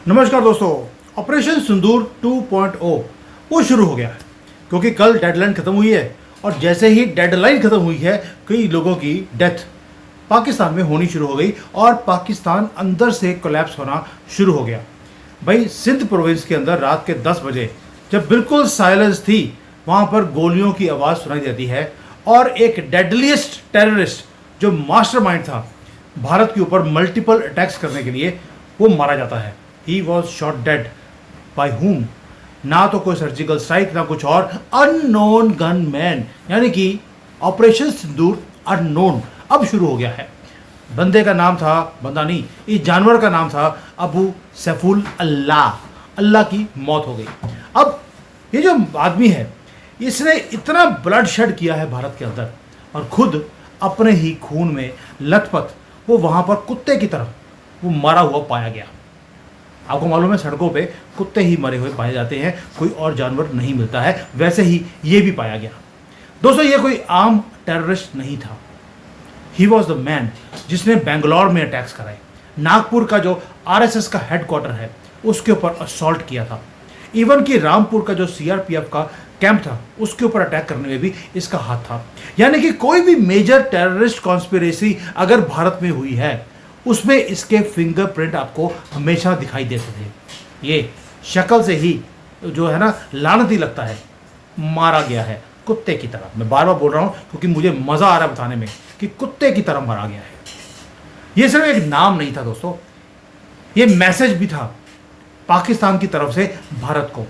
नमस्कार दोस्तों, ऑपरेशन सिंदूर 2.0 वो शुरू हो गया है क्योंकि कल डेडलाइन खत्म हुई है और जैसे ही डेडलाइन खत्म हुई है कई लोगों की डेथ पाकिस्तान में होनी शुरू हो गई और पाकिस्तान अंदर से कोलैप्स होना शुरू हो गया। भाई सिंध प्रोविंस के अंदर रात के 10 बजे जब बिल्कुल साइलेंस थी वहाँ पर गोलियों की आवाज़ सुनाई देती है और एक डेडलीस्ट टेररिस्ट जो मास्टरमाइंड था भारत के ऊपर मल्टीपल अटैक्स करने के लिए वो मारा जाता है। He was shot dead by whom? ना तो कोई सर्जिकल स्ट्राइक ना कुछ और, अननोन गन मैन, यानी कि ऑपरेशन सिंदूर अननोन अब शुरू हो गया है। बंदे का नाम था, बंदा नहीं, इस जानवर का नाम था अबू सैफुल अल्लाह। अल्लाह की मौत हो गई। अब ये जो आदमी है इसने इतना ब्लड शेड किया है भारत के अंदर और खुद अपने ही खून में लथपथ वो वहाँ पर कुत्ते की तरह वो मरा हुआ पाया गया। आपको मालूम है सड़कों पे कुत्ते ही मरे हुए पाए जाते हैं, कोई और जानवर नहीं मिलता है, वैसे ही ये भी पाया गया। दोस्तों ये कोई आम टेररिस्ट नहीं था। ही वॉज द मैन जिसने बेंगलोर में अटैक्स कराए, नागपुर का जो आरएसएस का हेडक्वार्टर है उसके ऊपर असॉल्ट किया था, इवन कि रामपुर का जो सीआरपीएफ का कैंप था उसके ऊपर अटैक करने में भी इसका हाथ था। यानी कि कोई भी मेजर टेररिस्ट कॉन्स्पिरेसी अगर भारत में हुई है उसमें इसके फिंगरप्रिंट आपको हमेशा दिखाई देते थे। ये शक्ल से ही जो है ना लानती लगता है, मारा गया है कुत्ते की तरह। मैं बार बार बोल रहा हूँ क्योंकि मुझे मज़ा आ रहा है बताने में कि कुत्ते की तरह मारा गया है। ये सिर्फ एक नाम नहीं था दोस्तों, ये मैसेज भी था पाकिस्तान की तरफ से भारत को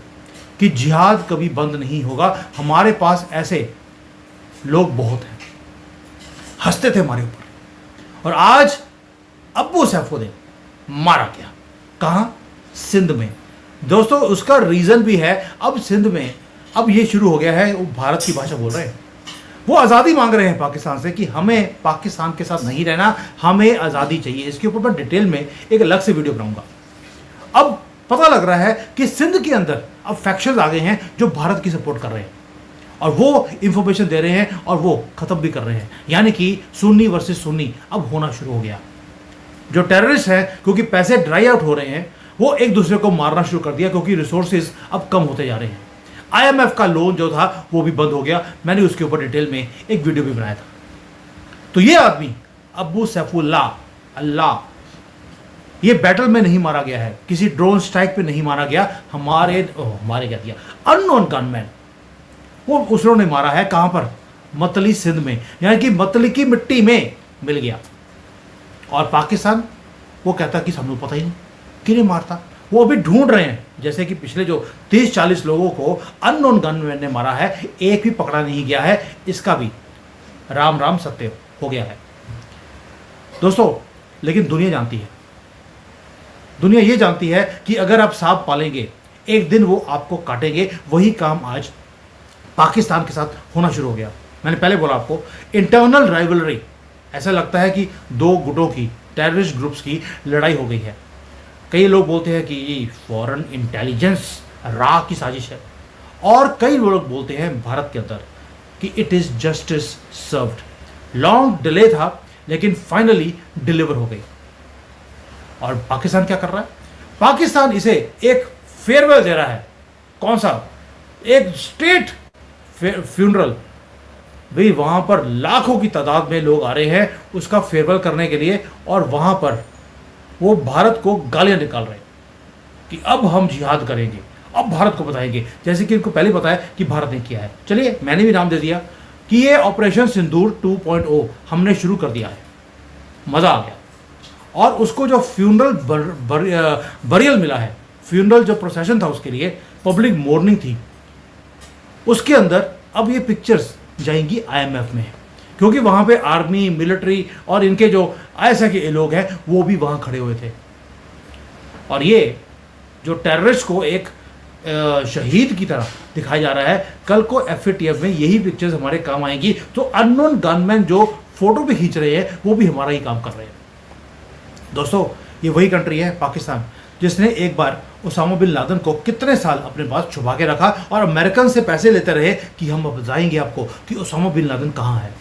कि जिहाद कभी बंद नहीं होगा, हमारे पास ऐसे लोग बहुत हैं। हंसते थे हमारे ऊपर। और आज अबू सैफुद्दीन मारा गया कहाँ? सिंध में। दोस्तों उसका रीज़न भी है, अब सिंध में अब ये शुरू हो गया है, वो भारत की भाषा बोल रहे हैं, वो आज़ादी मांग रहे हैं पाकिस्तान से कि हमें पाकिस्तान के साथ नहीं रहना, हमें आज़ादी चाहिए। इसके ऊपर मैं डिटेल में एक अलग से वीडियो बनाऊंगा। अब पता लग रहा है कि सिंध के अंदर अब फैक्शंस आ गए हैं जो भारत की सपोर्ट कर रहे हैं और वो इंफॉर्मेशन दे रहे हैं और वो ख़त्म भी कर रहे हैं। यानी कि सुन्नी वर्सेस सुन्नी अब होना शुरू हो गया। जो टेररिस्ट हैं क्योंकि पैसे ड्राई आउट हो रहे हैं वो एक दूसरे को मारना शुरू कर दिया क्योंकि रिसोर्सेज अब कम होते जा रहे हैं। आईएमएफ का लोन जो था वो भी बंद हो गया, मैंने उसके ऊपर डिटेल में एक वीडियो भी बनाया था। तो ये आदमी अबू सैफुल्लाह अल्लाह ये बैटल में नहीं मारा गया है, किसी ड्रोन स्ट्राइक पे नहीं मारा गया, हमारे क्या दिया अननोन गनमैन वो उसने मारा है। कहां पर? मतली सिंध में, यानी कि मतली की मिट्टी में मिल गया। और पाकिस्तान वो कहता कि हमको पता ही नहीं किन्हें मारता, वो अभी ढूंढ रहे हैं। जैसे कि पिछले जो 30-40 लोगों को अननोन गनमैन ने मारा है, एक भी पकड़ा नहीं गया है, इसका भी राम राम सत्य हो गया है दोस्तों। लेकिन दुनिया जानती है, दुनिया ये जानती है कि अगर आप सांप पालेंगे एक दिन वो आपको काटेंगे। वही काम आज पाकिस्तान के साथ होना शुरू हो गया। मैंने पहले बोला आपको इंटरनल राइवलरी, ऐसा लगता है कि दो गुटों की, टेररिस्ट ग्रुप्स की लड़ाई हो गई है। कई लोग बोलते हैं कि ये फॉरेन इंटेलिजेंस रा की साजिश है और कई लोग बोलते हैं भारत के अंदर कि it is justice served. Long delay था लेकिन फाइनली डिलीवर हो गई। और पाकिस्तान क्या कर रहा है? पाकिस्तान इसे एक फेयरवेल दे रहा है। कौन सा? एक स्टेट फ्यूनरल। भाई वहाँ पर लाखों की तादाद में लोग आ रहे हैं उसका फेयरवेल करने के लिए और वहाँ पर वो भारत को गालियाँ निकाल रहे हैं कि अब हम जिहाद करेंगे, अब भारत को बताएंगे, जैसे कि इनको पहले बताया कि भारत ने किया है। चलिए मैंने भी नाम दे दिया कि ये ऑपरेशन सिंदूर 2.0 हमने शुरू कर दिया है। मज़ा आ गया। और उसको जो फ्यूनरल बरियल मिला है, फ्यूनरल जो प्रोसेशन था उसके लिए पब्लिक मोर्निंग थी, उसके अंदर अब ये पिक्चर्स जाएंगी आईएमएफ में क्योंकि वहाँ पे आर्मी, मिलिट्री और इनके जो आईएसआई के लोग हैं वो भी वहाँ खड़े हुए थे। और ये जो टेररिस्ट को एक शहीद की तरह दिखाया जा रहा है, कल को एफएटीएफ में यही पिक्चर्स हमारे काम आएंगी। तो अननोन गनमैन जो फोटो भी खींच रहे हैं वो भी हमारा ही काम कर रहे हैं। दोस्तों ये वही कंट्री है पाकिस्तान जिसने एक बार उसामा बिन लादेन को कितने साल अपने पास छुपा के रखा और अमेरिकन से पैसे लेते रहे कि हम बताएंगे आपको कि उसामा बिन लादेन कहाँ है।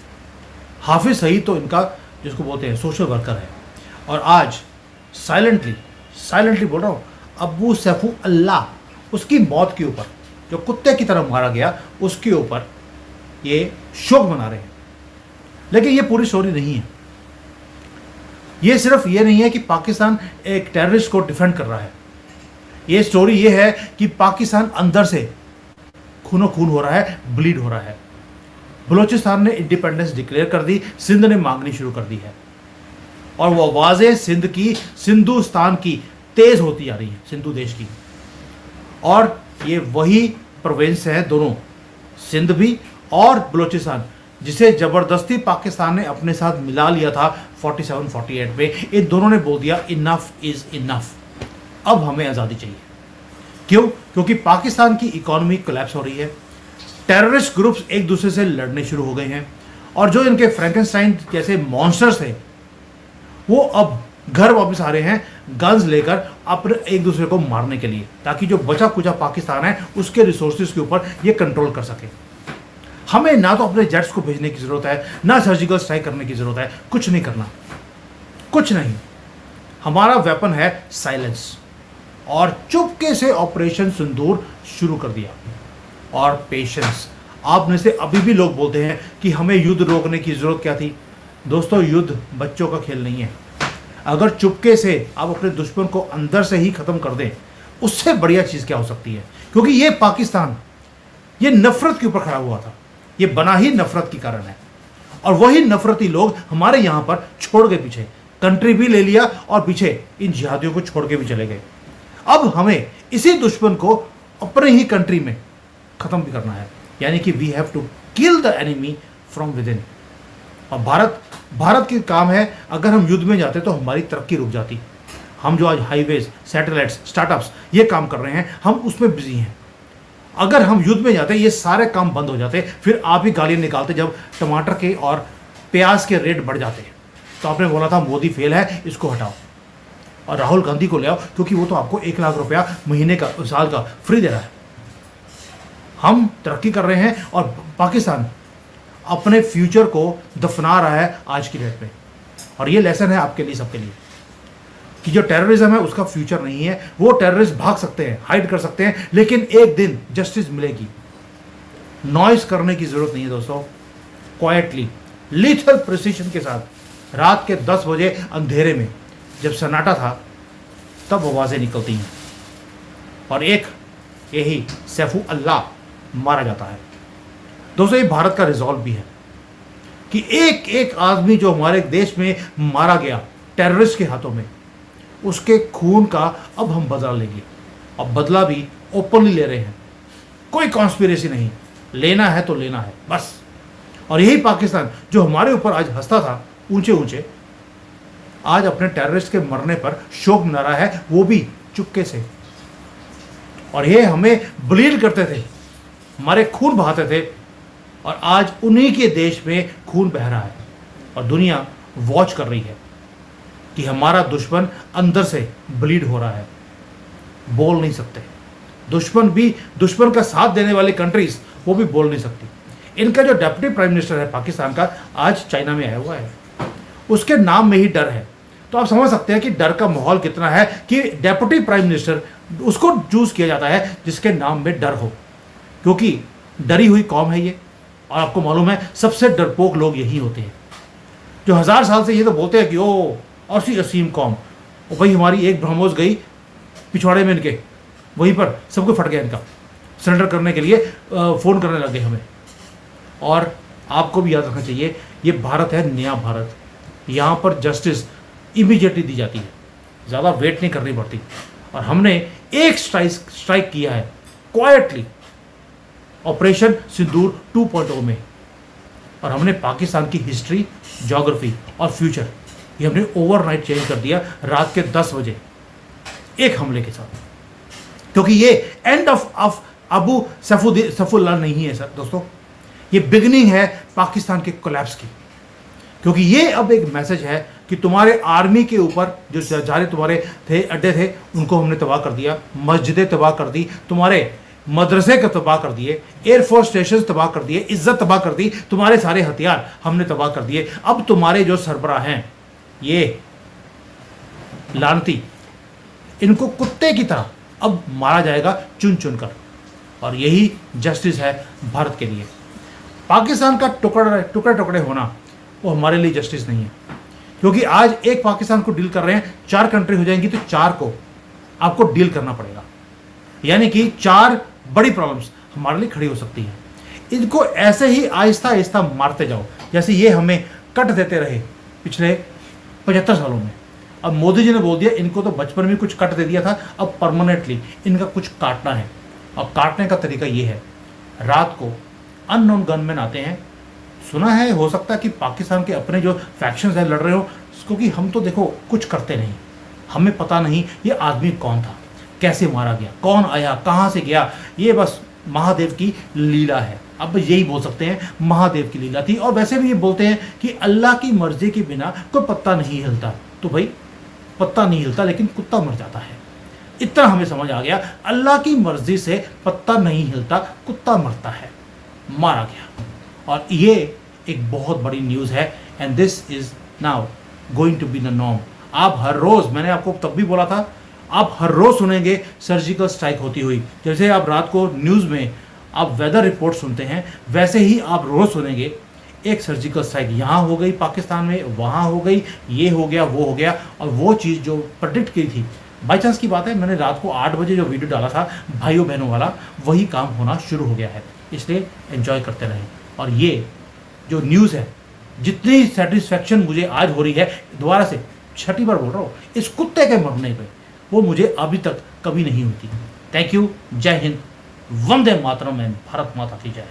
हाफिज सईद तो इनका जिसको बोलते हैं सोशल वर्कर है और आज साइलेंटली बोल रहा हूँ, अबू सैफू अल्लाह उसकी मौत के ऊपर, जो कुत्ते की तरह मारा गया, उसके ऊपर ये शोक मना रहे हैं। लेकिन ये पूरी स्टोरी नहीं है। ये सिर्फ ये नहीं है कि पाकिस्तान एक टेररिस्ट को डिफेंड कर रहा है। ये स्टोरी ये है कि पाकिस्तान अंदर से खूनो खून हो रहा है, ब्लीड हो रहा है। बलूचिस्तान ने इंडिपेंडेंस डिक्लेयर कर दी, सिंध ने मांगनी शुरू कर दी है, और वो आवाज़ें सिंध की, सिंधुस्तान की तेज होती जा रही है, सिंधु देश की। और ये वही प्रोविंस है दोनों, सिंध भी और बलूचिस्तान, जिसे ज़बरदस्ती पाकिस्तान ने अपने साथ मिला लिया था 47-48 में। इन दोनों ने बोल दिया इनफ इज़ इनफ, अब हमें आज़ादी चाहिए। क्यों? क्योंकि पाकिस्तान की इकोनॉमी कोलैप्स हो रही है, टेररिस्ट ग्रुप्स एक दूसरे से लड़ने शुरू हो गए हैं, और जो इनके फ्रैंकेनस्टाइन जैसे मॉन्स्टर्स थे वो अब घर वापस आ रहे हैं गन्स लेकर अपने एक दूसरे को मारने के लिए, ताकि जो बचा कुचा पाकिस्तान है उसके रिसोर्सेज के ऊपर ये कंट्रोल कर सके। हमें ना तो अपने जेट्स को भेजने की ज़रूरत है, ना सर्जिकल स्ट्राइक करने की ज़रूरत है, कुछ नहीं करना, कुछ नहीं। हमारा वेपन है साइलेंस, और चुपके से ऑपरेशन सिंदूर शुरू कर दिया। और पेशेंस। आप में से अभी भी लोग बोलते हैं कि हमें युद्ध रोकने की ज़रूरत क्या थी। दोस्तों, युद्ध बच्चों का खेल नहीं है। अगर चुपके से आप अपने दुश्मन को अंदर से ही ख़त्म कर दें, उससे बढ़िया चीज़ क्या हो सकती है? क्योंकि ये पाकिस्तान ये नफ़रत के ऊपर खड़ा हुआ था, ये बना ही नफ़रत के कारण है। और वही नफ़रती लोग हमारे यहाँ पर छोड़ के पीछे कंट्री भी ले लिया, और पीछे इन जिहादियों को छोड़ के भी चले गए। अब हमें इसी दुश्मन को अपने ही कंट्री में ख़त्म भी करना है, यानी कि we have to kill the enemy from within. और भारत की काम है, अगर हम युद्ध में जाते तो हमारी तरक्की रुक जाती। हम जो आज हाईवेज, सैटेलाइट्स, स्टार्टअप्स ये काम कर रहे हैं, हम उसमें बिजी हैं। अगर हम युद्ध में जाते, ये सारे काम बंद हो जाते। फिर आप ही गालियाँ निकालते जब टमाटर के और प्याज के रेट बढ़ जाते। तो आपने बोला था मोदी फेल है, इसको हटाओ और राहुल गांधी को ले आओ, क्योंकि वो तो आपको 1 लाख रुपया महीने का, साल का फ्री दे रहा है। हम तरक्की कर रहे हैं और पाकिस्तान अपने फ्यूचर को दफना रहा है आज की डेट में। और ये लेसन है आपके लिए, सबके लिए, कि जो टेररिज्म है उसका फ्यूचर नहीं है। वो टेररिस्ट भाग सकते हैं, हाइड कर सकते हैं, लेकिन एक दिन जस्टिस मिलेगी। नॉइस करने की जरूरत नहीं है दोस्तों। क्वाइटली, लीथल प्रिसीजन के साथ रात के 10 बजे अंधेरे में जब सन्नाटा था, तब आवाज़ें निकलती हैं, और एक यही सैफू अल्लाह मारा जाता है। दोस्तों, ये भारत का रिजॉल्व भी है कि एक एक आदमी जो हमारे देश में मारा गया टेररिस्ट के हाथों में, उसके खून का अब हम बदला लेंगे। अब बदला भी ओपनली ले रहे हैं, कोई कॉन्स्पिरेसी नहीं, लेना है तो लेना है बस। और यही पाकिस्तान जो हमारे ऊपर आज हंसता था ऊंचे ऊंचे, आज अपने टेररिस्ट के मरने पर शोक मना रहा है, वो भी चुपके से। और ये हमें ब्लीड करते थे, हमारे खून बहाते थे, और आज उन्हीं के देश में खून बह रहा है। और दुनिया वॉच कर रही है कि हमारा दुश्मन अंदर से ब्लीड हो रहा है। बोल नहीं सकते, दुश्मन का साथ देने वाली कंट्रीज वो भी बोल नहीं सकती। इनका जो डेप्यूटी प्राइम मिनिस्टर है पाकिस्तान का, आज चाइना में आया हुआ है, उसके नाम में ही डर है। तो आप समझ सकते हैं कि डर का माहौल कितना है कि डेप्यूटी प्राइम मिनिस्टर उसको चूज किया जाता है जिसके नाम में डर हो, क्योंकि डरी हुई कौम है ये। और आपको मालूम है सबसे डरपोक लोग यही होते हैं, जो 1000 साल से ये तो बोलते हैं कि ओ औसी असीम कौम। और भाई हमारी एक ब्रह्मोस गई पिछवाड़े में इनके, वहीं पर सबको फट गया, इनका सरेंडर करने के लिए फ़ोन करने लगे हमें। और आपको भी याद रखना चाहिए, ये भारत है नया भारत, यहाँ पर जस्टिस इमीडिएटली दी जाती है, ज़्यादा वेट नहीं करनी पड़ती। और हमने एक स्ट्राइक किया है क्वाइटली, ऑपरेशन सिंदूर 2.0 में, और हमने पाकिस्तान की हिस्ट्री, ज्योग्राफी और फ्यूचर ये हमने ओवरनाइट चेंज कर दिया रात के 10 बजे एक हमले के साथ। क्योंकि ये एंड ऑफ अबू सैफुल्लाह नहीं है सर दोस्तों, ये बिगनिंग है पाकिस्तान के कोलैप्स की। क्योंकि ये अब एक मैसेज है कि तुम्हारे आर्मी के ऊपर जो सारे तुम्हारे थे अड्डे थे, उनको हमने तबाह कर दिया, मस्जिदें तबाह कर दी, तुम्हारे मदरसे को तबाह कर दिए, एयरफोर्स स्टेशन तबाह कर दिए, इज्जत तबाह कर दी, तुम्हारे सारे हथियार हमने तबाह कर दिए। अब तुम्हारे जो सरबराह हैं ये लानती इनको कुत्ते की तरह अब मारा जाएगा चुन चुन कर। और यही जस्टिस है भारत के लिए। पाकिस्तान का टुकड़े टुकड़े होना वो हमारे लिए जस्टिस नहीं है, क्योंकि आज एक पाकिस्तान को डील कर रहे हैं, 4 कंट्री हो जाएंगी तो 4 को आपको डील करना पड़ेगा। यानी कि 4 बड़ी प्रॉब्लम्स हमारे लिए खड़ी हो सकती हैं। इनको ऐसे ही आहिस्ता आहिस्ता मारते जाओ, जैसे ये हमें कट देते रहे पिछले 75 सालों में। अब मोदी जी ने बोल दिया इनको तो बचपन में कुछ कट दे दिया था, अब परमानेंटली इनका कुछ काटना है। अब काटने का तरीका ये है, रात को अननोन गनमैन आते हैं। सुना है, हो सकता है कि पाकिस्तान के अपने जो फैक्शंस हैं लड़ रहे हो, क्योंकि हम तो देखो कुछ करते नहीं, हमें पता नहीं ये आदमी कौन था, कैसे मारा गया, कौन आया, कहाँ से गया, ये बस महादेव की लीला है। अब यही बोल सकते हैं महादेव की लीला थी। और वैसे भी ये बोलते हैं कि अल्लाह की मर्जी के बिना कोई पत्ता नहीं हिलता। तो भाई पत्ता नहीं हिलता लेकिन कुत्ता मर जाता है, इतना हमें समझ आ गया। अल्लाह की मर्जी से पत्ता नहीं हिलता, कुत्ता मरता है, मारा गया। और ये एक बहुत बड़ी न्यूज़ है and this is now going to be the norm. आप हर रोज़, मैंने आपको तब भी बोला था, आप हर रोज़ सुनेंगे सर्जिकल स्ट्राइक होती हुई। जैसे आप रात को न्यूज़ में आप वेदर रिपोर्ट सुनते हैं, वैसे ही आप रोज़ सुनेंगे एक सर्जिकल स्ट्राइक यहाँ हो गई पाकिस्तान में, वहाँ हो गई, ये हो गया, वो हो गया। और वो चीज़ जो प्रेडिक्ट की थी, बाई चांस की बात है, मैंने रात को 8 बजे जो वीडियो डाला था भाइयों बहनों वाला, वही काम होना शुरू हो गया है। इसलिए एंजॉय करते रहें। और ये जो न्यूज़ है, जितनी सेटिस्फैक्शन मुझे आज हो रही है, दोबारा से 6ठी बार बोल रहा हूँ, इस कुत्ते के मरने पे, वो मुझे अभी तक कभी नहीं होती। थैंक यू, जय हिंद, वंदे मातरम एंड भारत माता की जय।